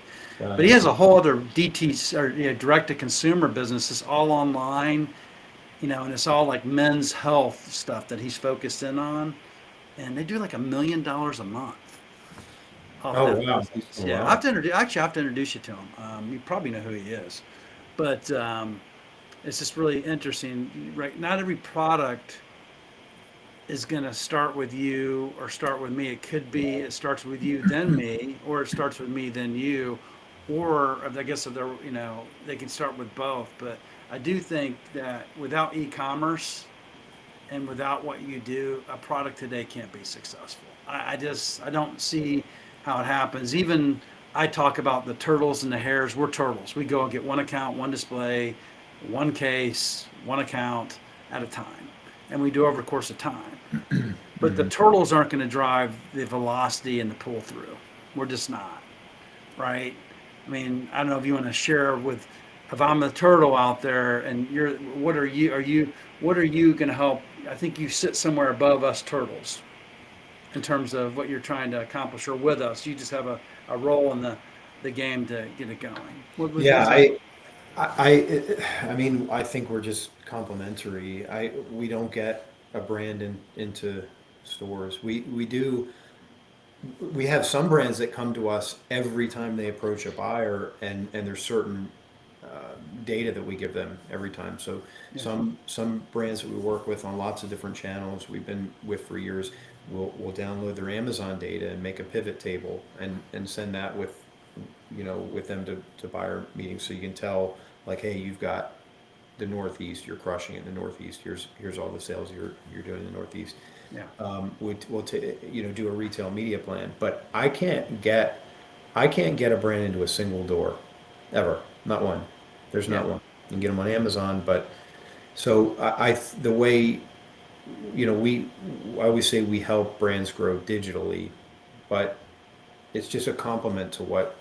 But he Gotcha. has a whole other DT or direct to consumer business. It's all online, and it's all like men's health stuff that he's focused in on. And they do like $1 million a month off Oh that wow. business. Oh Yeah, I have wow. to introduce. Actually, I have to introduce you to him. You probably know who he is, but it's just really interesting. Right, not every product is going to start with you or start with me. It could be it starts with you then me, or it starts with me then you, or I guess if they're they can start with both. But I do think that without e-commerce and without what you do, a product today can't be successful. I don't see how it happens. Even I talk about the turtles and the hares. We're turtles. We go and get one account, one display, one case, one account at a time, and we do over the course of time. But the Hmm. turtles aren't going to drive the velocity and the pull through. We're just not. right? I mean, I don't know if you want to share with, if I'm the turtle out there and what are you going to help? I think you sit somewhere above us turtles in terms of what you're trying to accomplish or with us. You just have a role in the game to get it going. Yeah, What's that? I mean, I think we're just complimentary. We don't get a brand into stores. We do. We have some brands that come to us every time they approach a buyer, and there's certain data that we give them every time. So Yeah. some brands that we work with on lots of different channels we've been with for years, we'll download their Amazon data and make a pivot table and send that with with them to buyer meetings, so you can tell, like, hey, you've got the Northeast, you're crushing it in the Northeast. Here's all the sales you're doing in the Northeast. Yeah. We'll do a retail media plan, but I can't get a brand into a single door, ever, not one. There's not Yeah. one. You can get them on Amazon, but so the way, I always say we help brands grow digitally, but it's just a compliment to what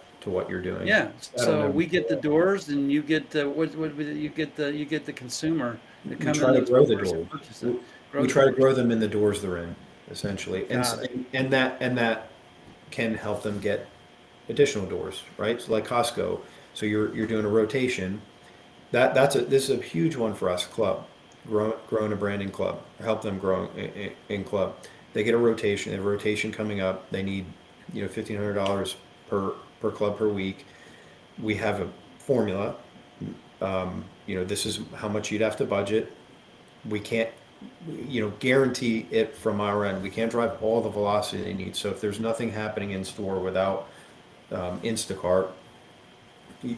you're doing. Yeah. I don't So know. we get the doors and you get the, you get the consumer to We come in try to those grow the doors door. and purchase it. We Grow we the try to doors. grow them in the doors they're in, essentially, Got it. and that can help them get additional doors, right? So like Costco, so you're doing a rotation. This is a huge one for us. Club, growing a brand in club, help them grow in club. They get a rotation. They have a rotation coming up. They need $1,500 per club per week. We have a formula. This is how much you'd have to budget. We can't guarantee it from our end. We can't drive all the velocity they need. So if there's nothing happening in store without Instacart,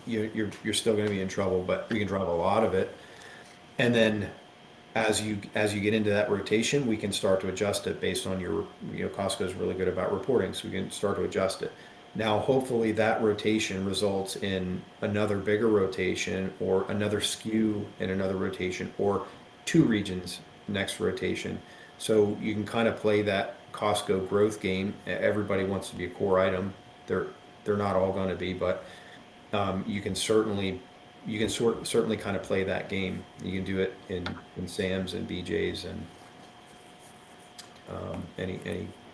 you're still going to be in trouble. But we can drive a lot of it, and then as you get into that rotation, we can start to adjust it based on Costco is really good about reporting, so we can start to adjust it. Now, hopefully, that rotation results in another bigger rotation or another SKU in another rotation or two regions next rotation. So you can kind of play that Costco growth game. Everybody wants to be a core item. They're not all going to be, but you can certainly kind of play that game. You can do it in Sam's and BJ's and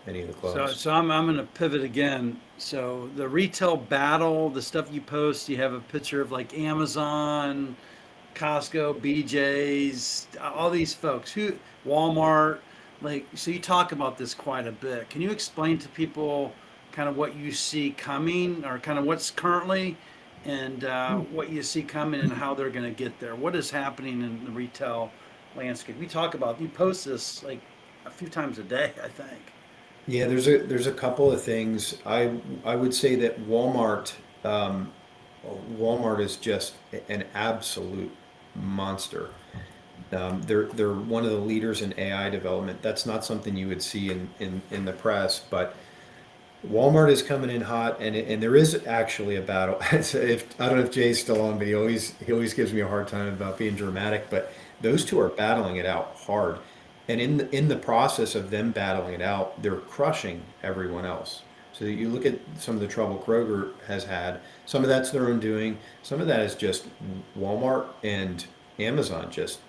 any of the So, clubs. I'm going to pivot again. So the retail battle, the stuff you post, you have a picture of like Amazon, Costco, BJ's, all these folks who, Walmart, like, so you talk about this quite a bit. Can you explain to people kind of what you see coming or kind of what's currently and what you see coming and how they're going to get there? What is happening in the retail landscape? You post this like a few times a day, I think. Yeah, there's a couple of things. I would say that um, Walmart is just an absolute monster. They're one of the leaders in AI development. That's not something you would see in the press, but Walmart is coming in hot, and there is actually a battle. If I don't know if Jay's still on, but he always gives me a hard time about being dramatic. But those two are battling it out hard, and in the process of them battling it out, they're crushing everyone else. So you look at some of the trouble Kroger has had. Some of that's their own doing. Some of that is just Walmart and Amazon just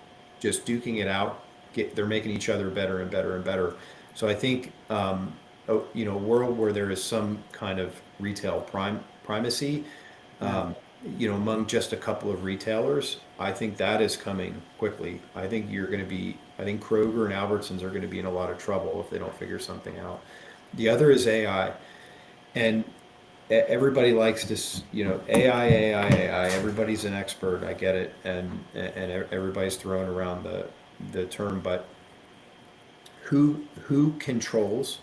duking it out. They're making each other better and better and better. So I think a world where there is some kind of retail primacy, Yeah. um, among just a couple of retailers, I think that is coming quickly. I think Kroger and Albertsons are going to be in a lot of trouble if they don't figure something out. The other is AI, and everybody likes this, AI, AI, AI. Everybody's an expert. I get it, and everybody's throwing around the term, but who controls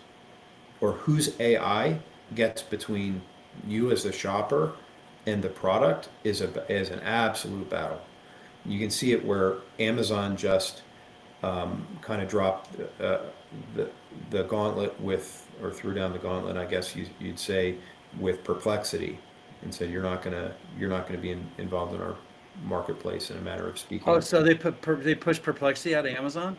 or whose AI gets between you as the shopper and the product is an absolute battle. You can see it where Amazon just kind of dropped the the gauntlet or threw down the gauntlet, I guess you'd say, with Perplexity, and said you're not gonna be involved in our marketplace, in a matter of Oh, speaking. so they push Perplexity out of Amazon?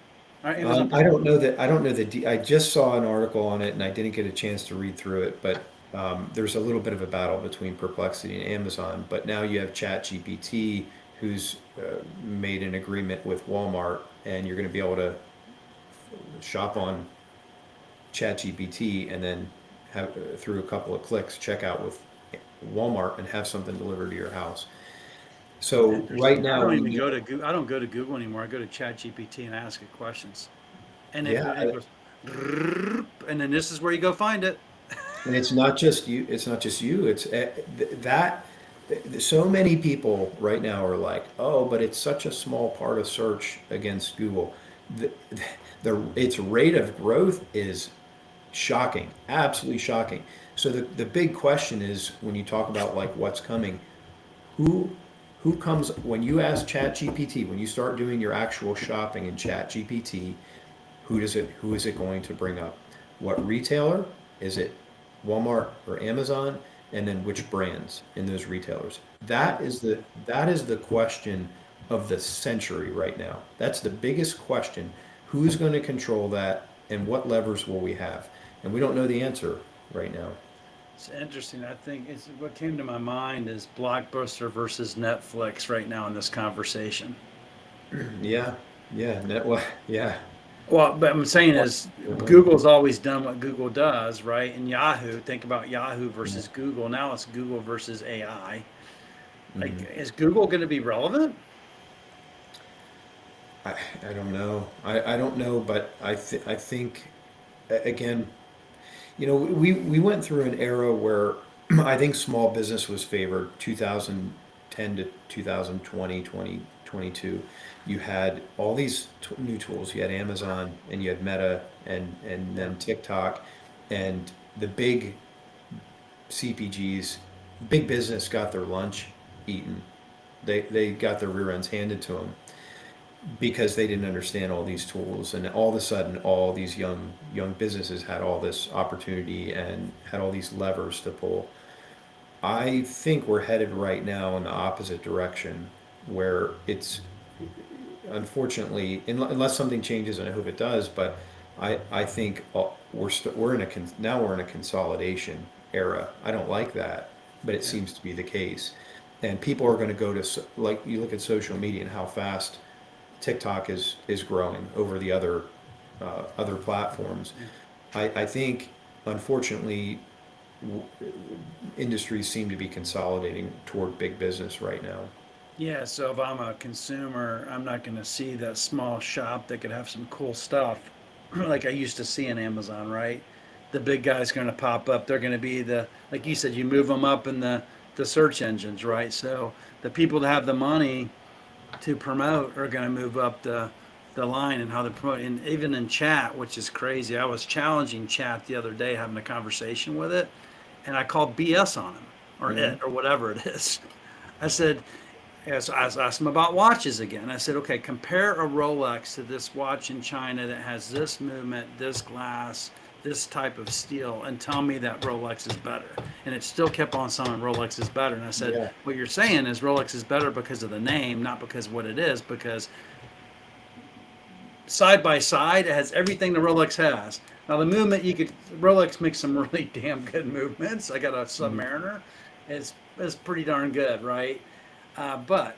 Amazon I don't Perplexity. know that. I don't know that. I just saw an article on it, and I didn't get a chance to read through it. But there's a little bit of a battle between Perplexity and Amazon, but now you have ChatGPT, who's made an agreement with Walmart, and you're going to be able to shop on ChatGPT and then have through a couple of clicks check out with Walmart and have something delivered to your house. So right Interesting. I now don't we even know, go to Google. I don't go to Google anymore. I go to ChatGPT and ask it questions, and yeah, it goes, and then this is where you go find it. and it's not just you. It's not just you. It's that. So many people right now are like, oh, but it's such a small part of search against Google. The, its rate of growth is shocking, absolutely shocking. So the big question is when you talk about like what's coming, who who comes when you ask ChatGPT, when you start doing your actual shopping in ChatGPT, who is it going to bring up? What retailer? Is it Walmart or Amazon? And then which brands in those retailers? Yeah. That is the question of the century right now. That's the biggest question. Who's going to control that and what levers will we have? And we don't know the answer right now. It's interesting. I think it's what came to my mind is Blockbuster versus Netflix right now in this conversation. Yeah, yeah, yeah. Well, but I'm saying is Google's always done what Google does, right? And Yahoo, think about Yahoo versus Google. Now it's Google versus AI. Like, Mhm. is Google going to be relevant? I, I don't know. I don't know, but I think again, we went through an era where I think small business was favored 2010 to 2020, 2022. You had all these new tools. You had Amazon and you had Meta and Yeah. then TikTok and the big CPGs, big business got their lunch eaten. They got their rear ends handed to them because they didn't understand all these tools, and all of a sudden all these young businesses had all this opportunity and had all these levers to pull. I think we're headed right now in the opposite direction where it's unfortunately unless something changes, and I hope it does, but I think we're in now we're in a consolidation era. I don't like that, but it Yeah. seems to be the case, and people are going to go to like you look at social media and how fast TikTok is growing over the other platforms. Yeah. I think unfortunately w- industries seem to be consolidating toward big business right now. Yeah, so if I'm a consumer, I'm not going to see that small shop that could have some cool stuff like I used to see in Amazon, right? The big guy's going to pop up. They're going to be like you said, you move them up in the search engines, right? So the people that have the money to promote are going to move up the line and how they promote. And even in chat, which is crazy, I was challenging chat the other day, having a conversation with it, and I called BS on him or Mhm. it or whatever it is. I said, yes, I asked him about watches again. I said, okay, compare a Rolex to this watch in China that has this movement, this glass, this type of steel, and tell me that Rolex is better. And it still kept on saying Rolex is better. And I said, Yeah. what you're saying is Rolex is better because of the name, not because of what it is, because side by side, it has everything the Rolex has. Now the movement, Rolex makes some really damn good movements. I got a Mhm. Submariner, it's pretty darn good, right? But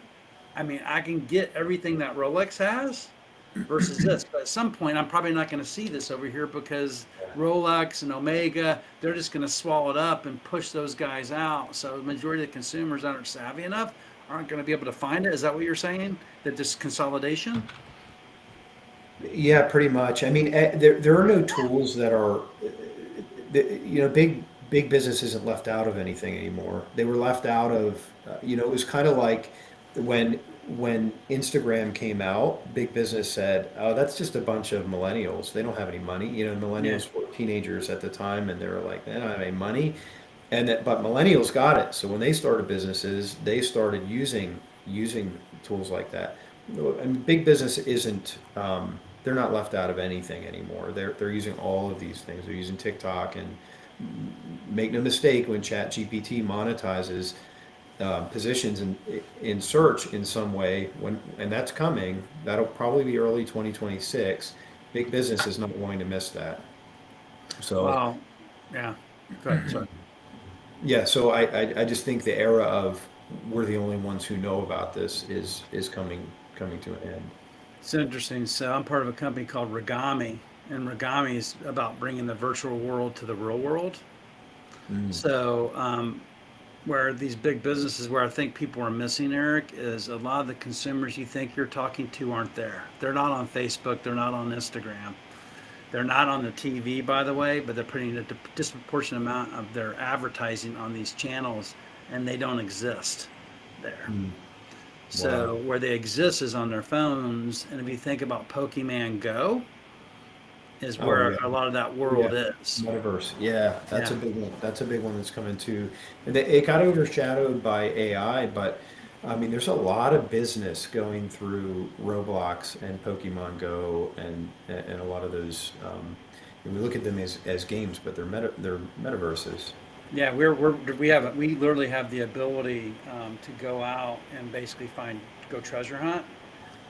I mean, I can get everything that Rolex has versus this. But at some point, I'm probably not going to see this over here because Rolex and Omega, they're just going to swallow it up and push those guys out. So the majority of the consumers that aren't savvy enough aren't going to be able to find it. Is that what you're saying? That this consolidation? Yeah, pretty much. I mean, there are no tools that are, big business isn't left out of anything anymore. They were left out of, it was kind of like when Instagram came out, big business said, "Oh, that's just a bunch of millennials. They don't have any money." Yeah. Millennials were teenagers at the time, and they were like, "They don't have any money." But millennials got it. So when they started businesses, they started using tools like that. And big business isn't. They're not left out of anything anymore. They're using all of these things. They're using TikTok, and make no mistake, when ChatGPT monetizes positions in search in some way, and that's coming. That'll probably be early 2026. Big business is not going to miss that. So Well, yeah. Go ahead. Sorry. Yeah, so I just think the era of we're the only ones who know about this is coming to an end. It's interesting. So I'm part of a company called Regami, and Regami is about bringing the virtual world to the real world. Mm. So where these big businesses, where I think people are missing, Eric, is a lot of the consumers you think you're talking to aren't there. They're not on Facebook. They're not on Instagram. They're not on the TV, by the way, but they're putting a disproportionate amount of their advertising on these channels, and they don't exist there. Mm. Wow. So where they exist is on their phones, and if you think about Pokemon Go, is Oh where yeah. a lot of that Yeah. world is. Metaverse. Yeah, that's Yeah. a big one. That's a big one that's coming too. And it got overshadowed by AI, but I mean, there's a lot of business going through Roblox and Pokemon Go and a lot of those. And we look at them as games, but they're metaverses. Yeah, we literally have the ability to go out and basically go treasure hunt.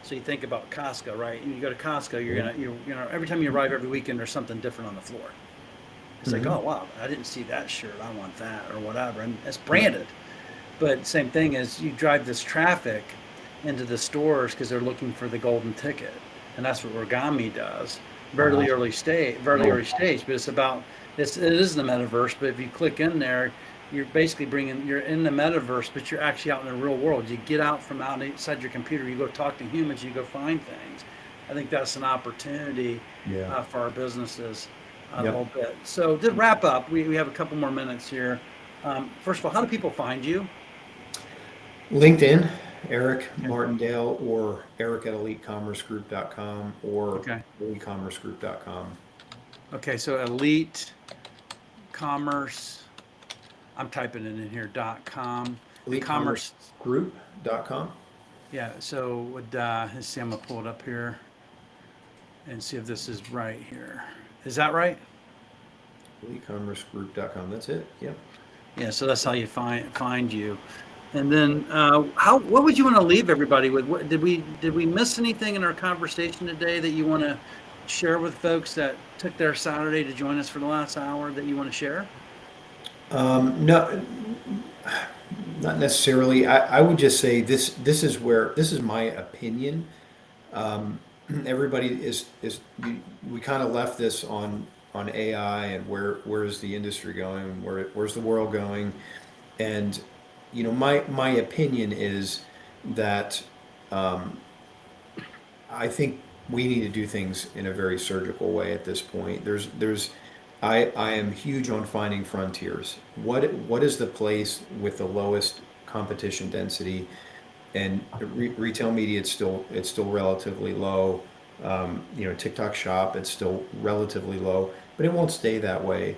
So you think about Costco, right? And you go to Costco, Yeah. you know every time you arrive every weekend, there's something different on the floor. It's like, Hmm. oh wow, I didn't see that shirt, I want that or whatever, and it's Yeah. branded. But same thing as you drive this traffic into the stores because they're looking for the golden ticket, and that's what Origami does. Uh-huh. Very Oh, early stage, but it is the metaverse. But if you click in there, you're in the metaverse, but you're actually out in the real world. You get out from outside your computer, you go talk to humans, you go find things. I think that's an opportunity yeah. for our businesses a Yep. little bit. So to wrap up, we have a couple more minutes here. First of all, how do people find you? LinkedIn, Eric Okay. Martindale, or Eric at elitecommercegroup.com or Okay. elitecommercegroup.com. Okay. So Elite Commerce. I'm typing it in here. .com. The commerce. Elitecommercegroup.com. Yeah. So let's see. I'm gonna pull it up here and see if this is right here. Is that right? Elitecommercegroup.com. That's it. Yep. Yeah. So that's how you find you. And then, what would you want to leave everybody with? Did we miss anything in our conversation today that you want to share with folks that took their Saturday to join us for the last hour that you want to share? No, not necessarily. I would just say this is where this is my opinion. Um, everybody we kind of left this on AI and where is the industry going? Where's the world going? And my opinion is that um, I think we need to do things in a very surgical way at this point. I am huge on finding frontiers. What is the place with the lowest competition density? And retail media, it's still relatively low. TikTok Shop, it's still relatively low, but it won't stay that way.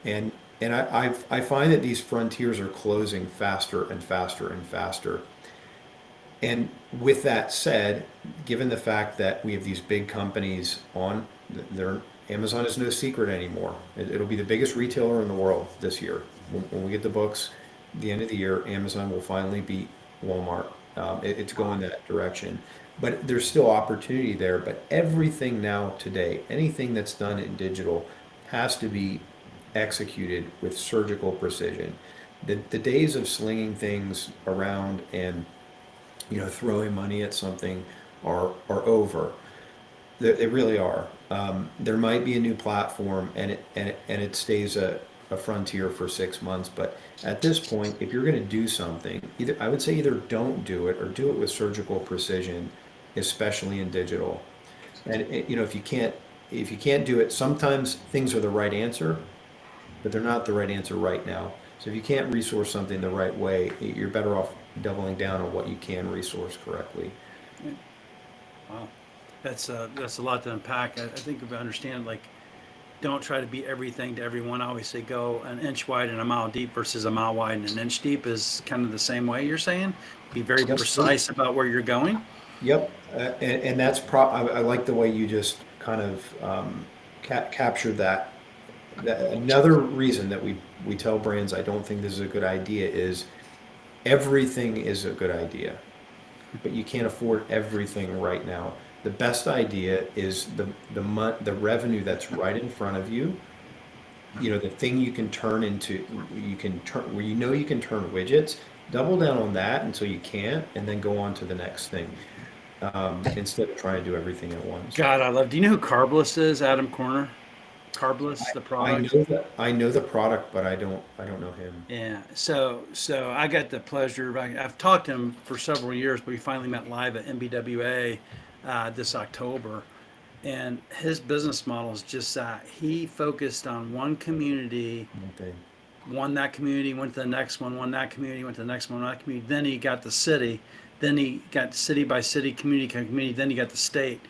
And I find that these frontiers are closing faster and faster and faster. And with that said, given the fact that we have these big companies their Amazon is no secret anymore. It'll be the biggest retailer in the world this year. When we get the books, the end of the year, Amazon will finally beat Walmart. It's going that direction. But there's still opportunity there. But everything now today, anything that's done in digital, has to be executed with surgical precision. The days of slinging things around and throwing money at something are over. They really are. There might be a new platform, and it stays a frontier for 6 months. But at this point, if you're going to do something, I would say either don't do it or do it with surgical precision, especially in digital. And if you can't do it, sometimes things are the right answer, but they're not the right answer right now. So if you can't resource something the right way, you're better off doubling down on what you can resource correctly. Wow, that's a lot to unpack. I think if I understand, like, don't try to be everything to everyone. I always say go an inch wide and a mile deep versus a mile wide and an inch deep is kind of the same way you're saying. Be very Yep. precise about where you're going. Yep. And I like the way you just kind of captured that. Another reason that we tell brands I don't think this is a good idea is everything is a good idea, but you can't afford everything right now. The best idea is the revenue that's right in front of you, the thing you can turn into, where you can turn widgets, double down on that until you can't, and then go on to the next thing, instead of trying to do everything at once. God, I love. Do you know who Carbless is? Adam Corner. Carbless, the product. I know the product, but I don't know him. Yeah. So I got the pleasure. I've talked to him for several years, but we finally met live at MBWA this October. And his business model is just that he focused on one community, Okay. won that community, went to the next one, won that community, went to the next one, won that community. Then he got the city. Then he got city by city, community by community. Then he got the state.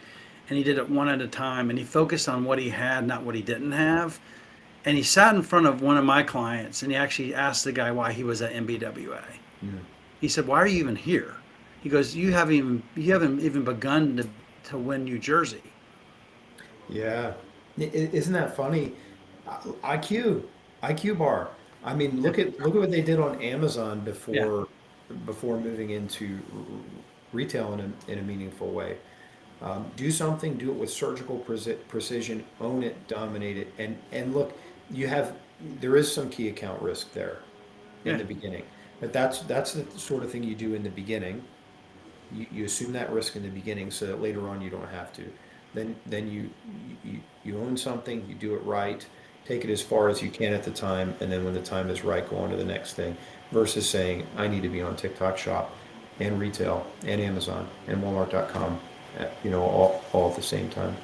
And he did it one at a time. And he focused on what he had, not what he didn't have. And he sat in front of one of my clients and he actually asked the guy why he was at MBWA. Yeah. He said, "Why are you even here?" He goes, you haven't even begun to win New Jersey." Yeah. Isn't that funny? IQ bar. I mean, look at what they did on Amazon before moving into retail in a meaningful way. Do something, do it with surgical precision, own it, dominate it, and look, there is some key account risk there in Yeah. the beginning, but that's the sort of thing you do in the beginning. You assume that risk in the beginning so that later on you don't have to. Then you own something, you do it right, take it as far as you can at the time, and then when the time is right, go on to the next thing. Versus saying, I need to be on TikTok Shop and retail and Amazon and Walmart.com, all at the same time.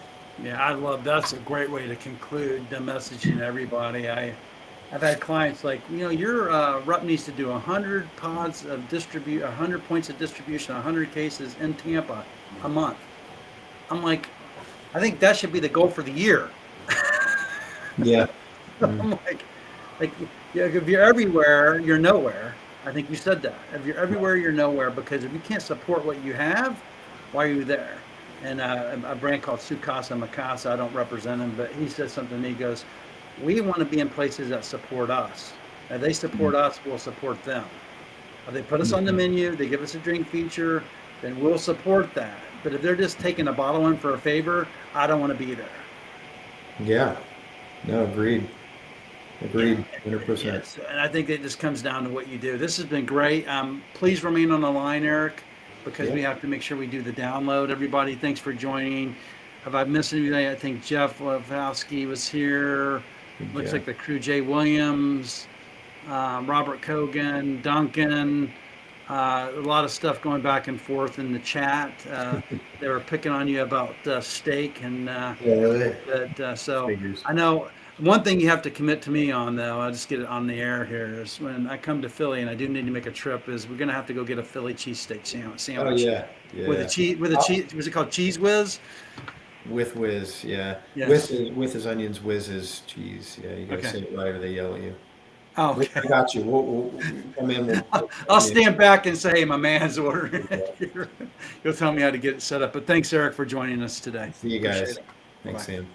Yeah, I love that's a great way to conclude the messaging to everybody. I've had clients like, your rep needs to do 100 pods of 100 points of distribution, 100 cases in Tampa a month. I'm like, I think that should be the goal for the year. Yeah. I'm like, yeah, if you're everywhere, you're nowhere. I think you said that. If you're everywhere, you're nowhere, because if you can't support what you have, why are you there? And a brand called Sukasa Mikasa, I don't represent him, but he said something to me. He goes, "We want to be in places that support us. If they support us, we'll support them. If they put us on the menu, they give us a drink feature, then we'll support that. But if they're just taking a bottle in for a favor, I don't want to be there." Yeah. No, agreed. 100%. Yes, and I think it just comes down to what you do. This has been great. Please remain on the line, Eric, because we have to make sure we do the download. Everybody, thanks for joining. If I've missed anybody, I think Jeff Lavowski was here. Looks like the crew, Jay Williams, Robert Kogan, Duncan. A lot of stuff going back and forth in the chat. They were picking on you about steak and so Figures. I know one thing you have to commit to me on, though. I'll just get it on the air here. Is when I come to Philly and I do need to make a trip, is we're gonna have to go get a Philly cheesesteak sandwich. Oh yeah. With a cheese. Was it called Cheese Whiz? With whiz, yeah. Yes. With his onions, whiz his cheese. Yeah, you gotta Okay. say it right or they yell at you. Oh, I got you. We'll come in. I'll stand back and say, "Hey, my man's ordering it here." You'll tell me how to get it set up. But thanks, Eric, for joining us today. See you guys. Appreciate it. Thanks, Bye. Sam.